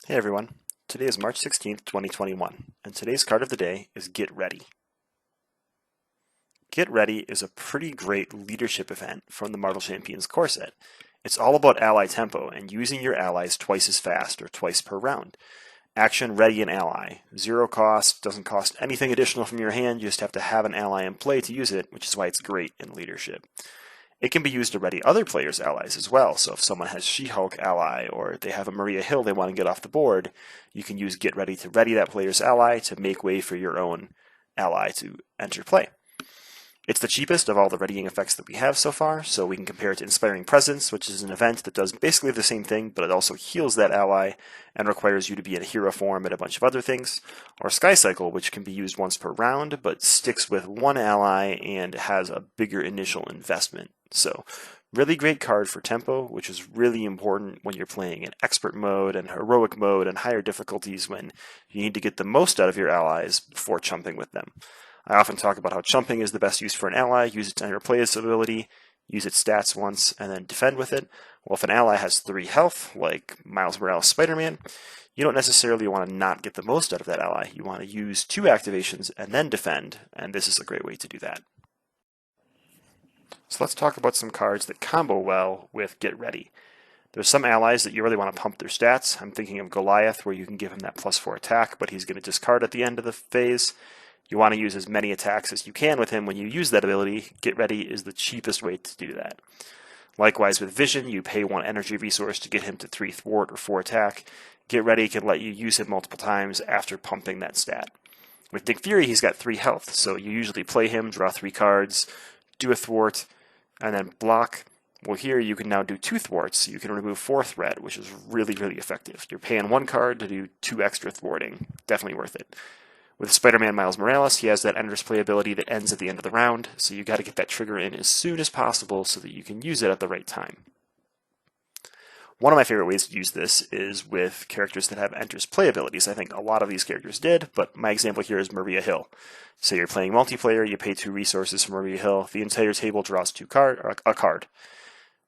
Hey everyone, today is March 16th, 2021, and today's card of the day is Get Ready. Get Ready is a pretty great leadership event from the Marvel Champions core set. It's all about ally tempo and using your allies twice as fast or twice per round. Action ready an ally. Zero cost, doesn't cost anything additional from your hand, you just have to have an ally in play to use it, which is why it's great in leadership. It can be used to ready other players' allies as well. So if someone has She-Hulk ally or they have a Maria Hill they want to get off the board, you can use Get Ready to ready that player's ally to make way for your own ally to enter play. It's the cheapest of all the readying effects that we have so far, so we can compare it to Inspiring Presence, which is an event that does basically the same thing, but it also heals that ally and requires you to be in a hero form and a bunch of other things, or Sky Cycle, which can be used once per round, but sticks with one ally and has a bigger initial investment. So, really great card for tempo, which is really important when you're playing in expert mode and heroic mode and higher difficulties when you need to get the most out of your allies before chumping with them. I often talk about how chumping is the best use for an ally, use it to enter play its ability, use its stats once, and then defend with it. Well, if an ally has 3 health, like Miles Morales Spider-Man, you don't necessarily want to not get the most out of that ally. You want to use 2 activations and then defend, and this is a great way to do that. So let's talk about some cards that combo well with Get Ready. There's some allies that you really want to pump their stats. I'm thinking of Goliath, where you can give him that +4 attack, but he's going to discard at the end of the phase. You want to use as many attacks as you can with him when you use that ability. Get Ready is the cheapest way to do that. Likewise with Vision, you pay 1 energy resource to get him to 3 thwart or 4 attack. Get Ready can let you use him multiple times after pumping that stat. With Nick Fury, he's got 3 health, so you usually play him, draw 3 cards, do a thwart, and then block. Well, here you can now do 2 thwarts, so you can remove 4 threat, which is really, really effective. You're paying 1 card to do 2 extra thwarting. Definitely worth it. With Spider-Man Miles Morales, he has that enters play ability that ends at the end of the round, so you got to get that trigger in as soon as possible so that you can use it at the right time. One of my favorite ways to use this is with characters that have enters play abilities. I think a lot of these characters did, but my example here is Maria Hill. So you're playing multiplayer, you pay 2 resources for Maria Hill, the entire table draws a card.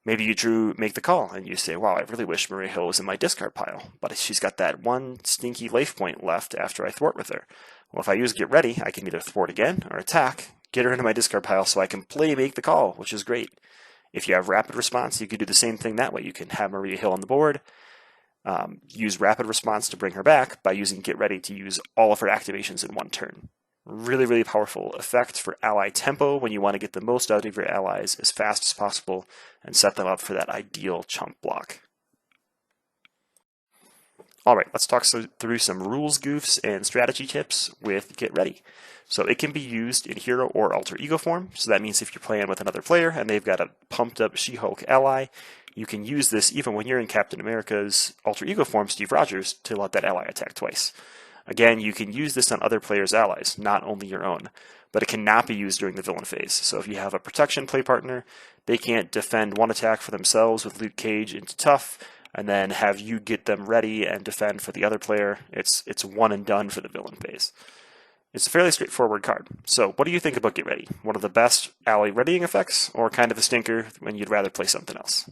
Maybe you make the call and you say, wow, I really wish Maria Hill was in my discard pile, but she's got that 1 stinky life point left after I thwart with her. Well, if I use Get Ready, I can either thwart again or attack, get her into my discard pile so I can make the call, which is great. If you have Rapid Response, you can do the same thing that way. You can have Maria Hill on the board, use Rapid Response to bring her back by using Get Ready to use all of her activations in 1 turn. Really, really powerful effect for ally tempo when you want to get the most out of your allies as fast as possible and set them up for that ideal chump block. Alright, let's talk through some rules, goofs, and strategy tips with Get Ready. So it can be used in hero or alter ego form. So that means if you're playing with another player and they've got a pumped up She-Hulk ally, you can use this even when you're in Captain America's alter ego form, Steve Rogers, to let that ally attack twice. Again, you can use this on other players' allies, not only your own, but it cannot be used during the villain phase. So if you have a protection play partner, they can't defend 1 attack for themselves with Luke Cage into tough, and then have you get them ready and defend for the other player. It's one and done for the villain phase. It's a fairly straightforward card. So what do you think about Get Ready? One of the best ally readying effects, or kind of a stinker when you'd rather play something else?